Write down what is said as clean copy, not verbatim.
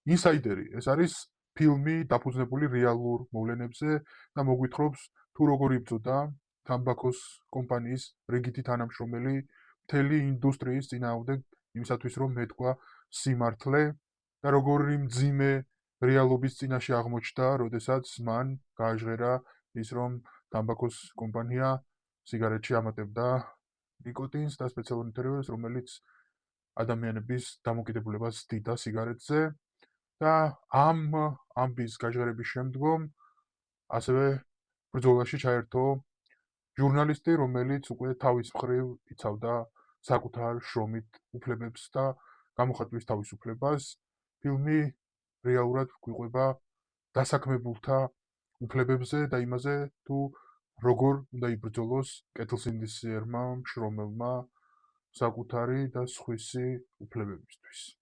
ინსაიდერი ეს არის ფილმი დაფუძნებული რეალურ მოვლენებზე და მოგვითხრობს თუ როგორ იბრძოდა თამბაქოს კომპანიის რიგითი თანამშრომელი მთელი ინდუსტრიის წინააღმდეგ იმისათვის რომ მეტყვა სიმართლე და როგორი მძიმე რეალობის წინაშე აღმოჩნდა, როდესაც მან გააჟღერა ის რომ თამბაქოს კომპანია სიგარეტში ამატებდა ნიკოტინს და სპეციალურ ნივთიერებებს, რომელიც ადამიანების დამოკიდებულებას ზრდიდა სიგარეტზე და ამ ამბის გაჟღერების შემდგომ ასევე ბრძოლაში ჩაერთო ჟურნალისტი, რომელიც უკვე თავის მხრივ იცავდა საკუთარ შრომით უფლებებს და გამოხატვის თავისუფლებას. ფილმი რეალურად გვიყვება დასაქმებულთა უფლებებზე და იმაზე, თუ როგორ უნდა იბრძოლოს კეთილსინდისიერმა მშრომელმა საკუთარი და სხვისი უფლებებისთვის.